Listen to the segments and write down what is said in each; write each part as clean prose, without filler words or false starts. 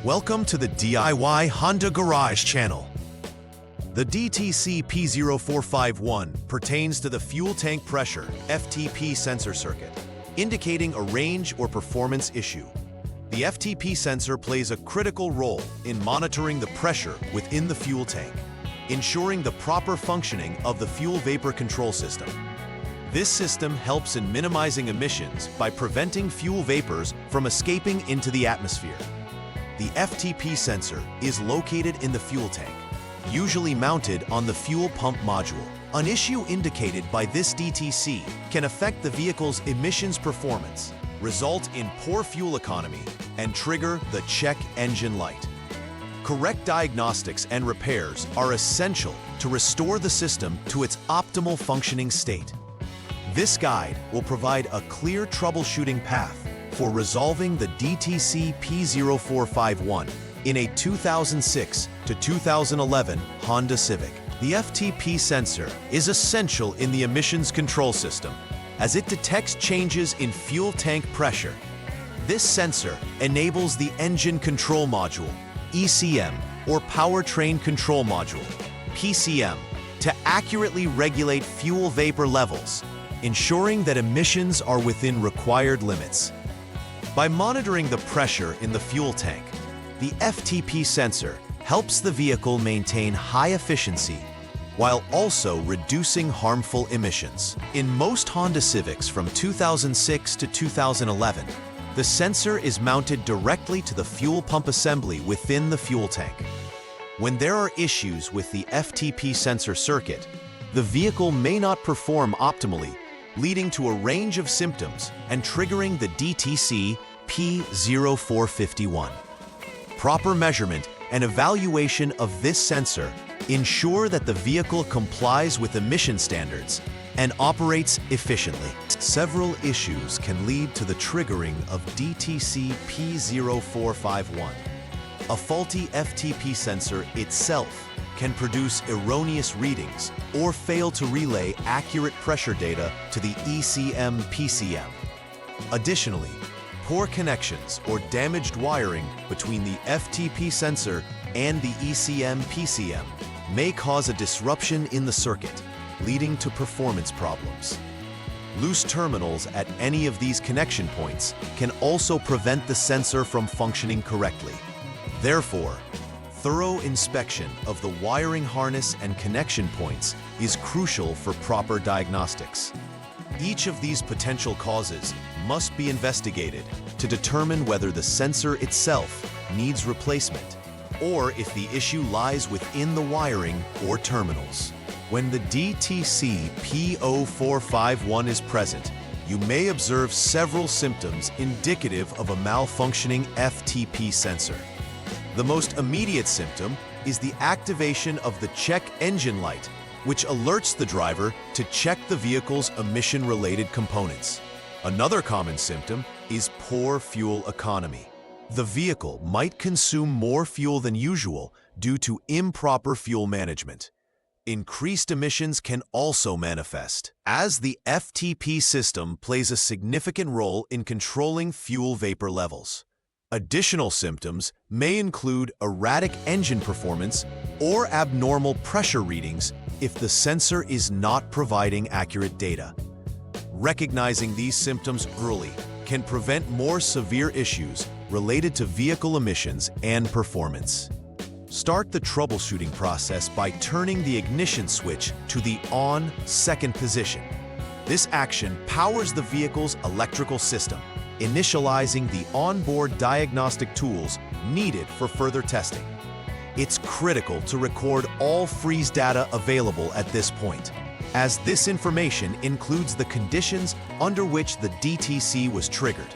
Welcome to the DIY Honda Garage channel. The DTC P0451 pertains to the fuel tank pressure FTP sensor circuit, indicating a range or performance issue. The FTP sensor plays a critical role in monitoring the pressure within the fuel tank, ensuring the proper functioning of the fuel vapor control system. This system helps in minimizing emissions by preventing fuel vapors from escaping into the atmosphere. The FTP sensor is located in the fuel tank, usually mounted on the fuel pump module. An issue indicated by this DTC can affect the vehicle's emissions performance, result in poor fuel economy, and trigger the check engine light. Correct diagnostics and repairs are essential to restore the system to its optimal functioning state. This guide will provide a clear troubleshooting path for resolving the DTC P0451 in a 2006 to 2011 Honda Civic. The FTP sensor is essential in the emissions control system as it detects changes in fuel tank pressure. This sensor enables the engine control module, ECM, or powertrain control module, PCM, to accurately regulate fuel vapor levels, ensuring that emissions are within required limits. By monitoring the pressure in the fuel tank, the FTP sensor helps the vehicle maintain high efficiency while also reducing harmful emissions. In most Honda Civics from 2006 to 2011, the sensor is mounted directly to the fuel pump assembly within the fuel tank. When there are issues with the FTP sensor circuit, the vehicle may not perform optimally, leading to a range of symptoms and triggering the DTC P0451. Proper measurement and evaluation of this sensor ensure that the vehicle complies with emission standards and operates efficiently. Several issues can lead to the triggering of DTC P0451. A faulty FTP sensor itself can produce erroneous readings or fail to relay accurate pressure data to the ECM-PCM. Additionally, poor connections or damaged wiring between the FTP sensor and the ECM-PCM may cause a disruption in the circuit, leading to performance problems. Loose terminals at any of these connection points can also prevent the sensor from functioning correctly. Therefore, thorough inspection of the wiring harness and connection points is crucial for proper diagnostics. Each of these potential causes must be investigated to determine whether the sensor itself needs replacement or if the issue lies within the wiring or terminals. When the DTC P0451 is present, you may observe several symptoms indicative of a malfunctioning FTP sensor. The most immediate symptom is the activation of the check engine light, which alerts the driver to check the vehicle's emission-related components. Another common symptom is poor fuel economy. The vehicle might consume more fuel than usual due to improper fuel management. Increased emissions can also manifest, as the FTP system plays a significant role in controlling fuel vapor levels. Additional symptoms may include erratic engine performance or abnormal pressure readings if the sensor is not providing accurate data. Recognizing these symptoms early can prevent more severe issues related to vehicle emissions and performance. Start the troubleshooting process by turning the ignition switch to the on second position. This action powers the vehicle's electrical system, initializing the onboard diagnostic tools needed for further testing. It's critical to record all freeze data available at this point, as this information includes the conditions under which the DTC was triggered,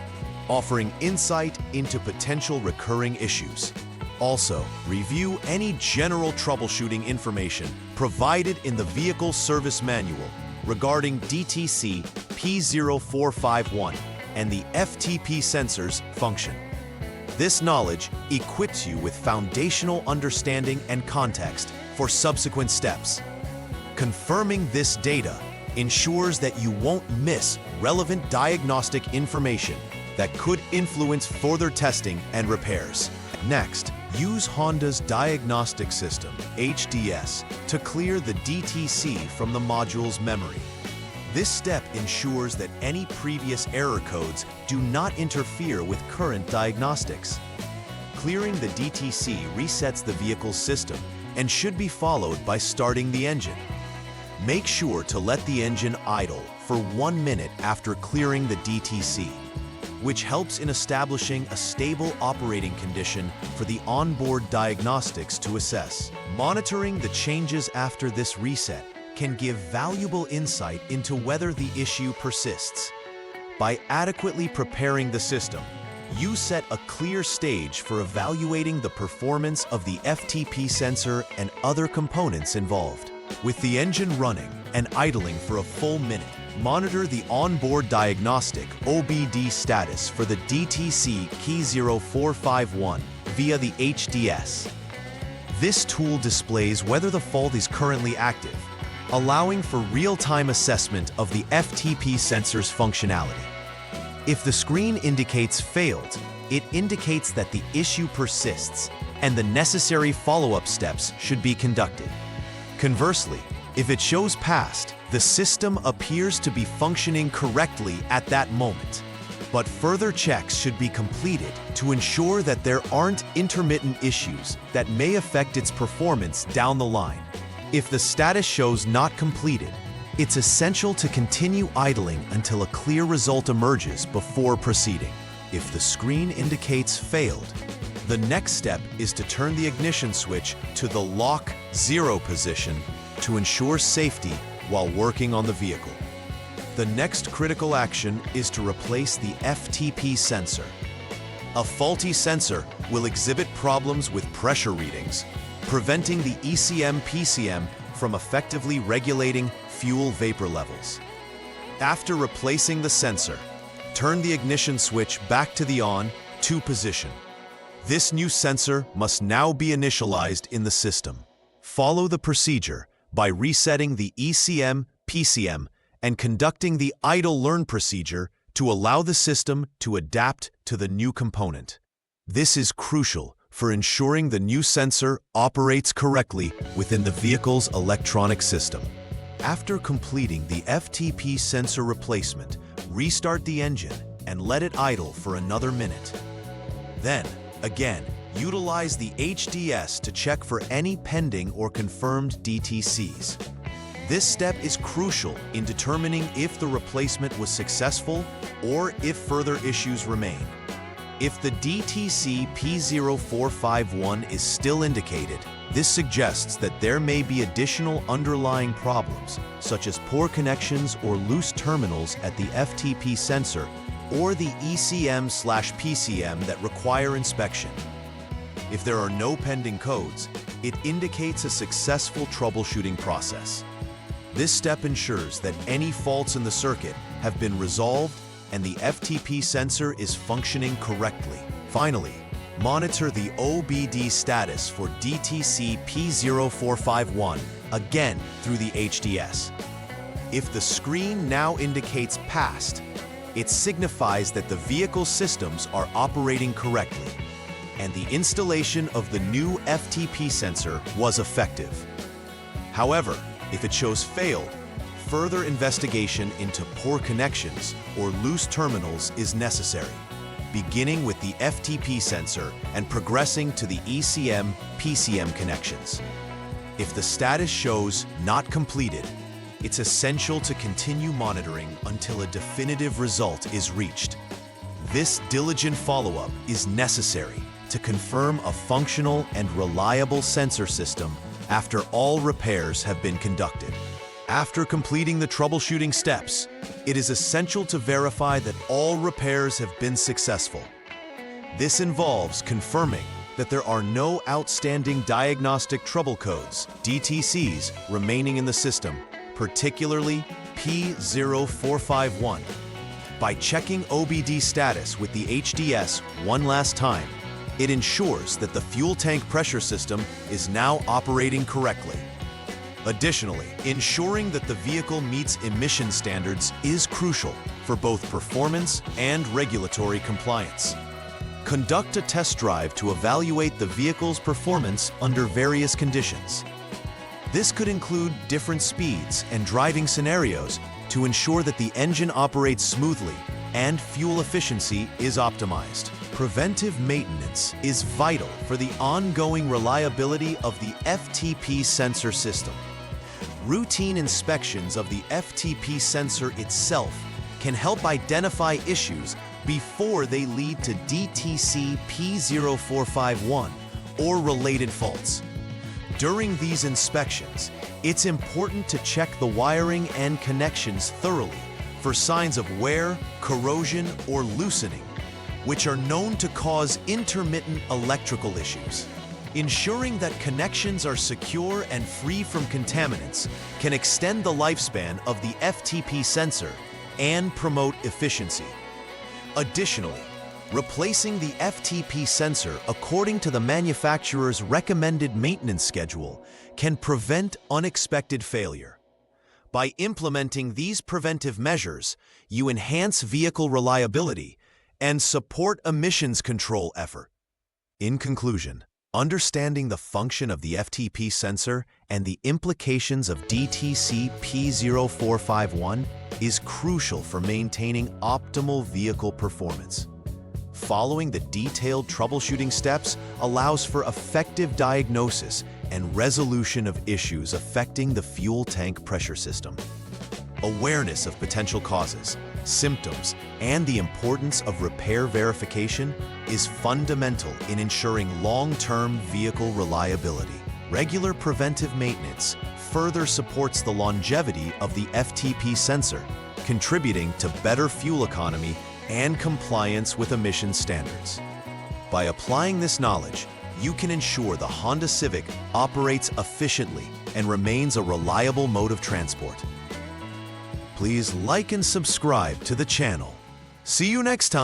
offering insight into potential recurring issues. Also, review any general troubleshooting information provided in the vehicle service manual regarding DTC P0451 and the FTP sensor's function. This knowledge equips you with foundational understanding and context for subsequent steps. Confirming this data ensures that you won't miss relevant diagnostic information that could influence further testing and repairs. Next, use Honda's diagnostic system, HDS, to clear the DTC from the module's memory. This step ensures that any previous error codes do not interfere with current diagnostics. Clearing the DTC resets the vehicle's system and should be followed by starting the engine. Make sure to let the engine idle for 1 minute after clearing the DTC, which helps in establishing a stable operating condition for the onboard diagnostics to assess. Monitoring the changes after this reset can give valuable insight into whether the issue persists. By adequately preparing the system, you set a clear stage for evaluating the performance of the FTP sensor and other components involved. With the engine running and idling for a full minute, monitor the onboard diagnostic OBD status for the DTC P0451 via the HDS. This tool displays whether the fault is currently active, allowing for real-time assessment of the FTP sensor's functionality. If the screen indicates failed, it indicates that the issue persists and the necessary follow-up steps should be conducted. Conversely, if it shows passed, the system appears to be functioning correctly at that moment. But further checks should be completed to ensure that there aren't intermittent issues that may affect its performance down the line. If the status shows not completed, it's essential to continue idling until a clear result emerges before proceeding. If the screen indicates failed, the next step is to turn the ignition switch to the lock 0 position to ensure safety while working on the vehicle. The next critical action is to replace the FTP sensor. A faulty sensor will exhibit problems with pressure readings, preventing the ECM/PCM from effectively regulating fuel vapor levels. After replacing the sensor, turn the ignition switch back to the on 2 position. This new sensor must now be initialized in the system. Follow the procedure by resetting the ECM/PCM and conducting the idle learn procedure to allow the system to adapt to the new component. This is crucial for ensuring the new sensor operates correctly within the vehicle's electronic system. After completing the FTP sensor replacement, restart the engine and let it idle for another minute. Then, again, utilize the HDS to check for any pending or confirmed DTCs. This step is crucial in determining if the replacement was successful or if further issues remain. If the DTC P0451 is still indicated, this suggests that there may be additional underlying problems, such as poor connections or loose terminals at the FTP sensor or the ECM/PCM that require inspection. If there are no pending codes, it indicates a successful troubleshooting process. This step ensures that any faults in the circuit have been resolved and the FTP sensor is functioning correctly. Finally, monitor the OBD status for DTC P0451 again through the HDS. If the screen now indicates passed, it signifies that the vehicle systems are operating correctly and the installation of the new FTP sensor was effective. However, if it shows failed, further investigation into poor connections or loose terminals is necessary, beginning with the FTP sensor and progressing to the ECM/PCM connections. If the status shows not completed, it's essential to continue monitoring until a definitive result is reached. This diligent follow-up is necessary to confirm a functional and reliable sensor system after all repairs have been conducted. After completing the troubleshooting steps, it is essential to verify that all repairs have been successful. This involves confirming that there are no outstanding diagnostic trouble codes, DTCs, remaining in the system, particularly P0451. By checking OBD status with the HDS one last time, it ensures that the fuel tank pressure system is now operating correctly. Additionally, ensuring that the vehicle meets emission standards is crucial for both performance and regulatory compliance. Conduct a test drive to evaluate the vehicle's performance under various conditions. This could include different speeds and driving scenarios to ensure that the engine operates smoothly and fuel efficiency is optimized. Preventive maintenance is vital for the ongoing reliability of the FTP sensor system. Routine inspections of the FTP sensor itself can help identify issues before they lead to DTC P0451 or related faults. During these inspections, it's important to check the wiring and connections thoroughly for signs of wear, corrosion, or loosening, which are known to cause intermittent electrical issues. Ensuring that connections are secure and free from contaminants can extend the lifespan of the FTP sensor and promote efficiency. Additionally, replacing the FTP sensor according to the manufacturer's recommended maintenance schedule can prevent unexpected failure. By implementing these preventive measures, you enhance vehicle reliability and support emissions control effort. In conclusion, understanding the function of the FTP sensor and the implications of DTC P0451 is crucial for maintaining optimal vehicle performance. Following the detailed troubleshooting steps allows for effective diagnosis and resolution of issues affecting the fuel tank pressure system. Awareness of potential causes, symptoms, and the importance of repair verification is fundamental in ensuring long-term vehicle reliability. Regular preventive maintenance further supports the longevity of the FTP sensor, contributing to better fuel economy and compliance with emission standards. By applying this knowledge, you can ensure the Honda Civic operates efficiently and remains a reliable mode of transport. Please like and subscribe to the channel. See you next time.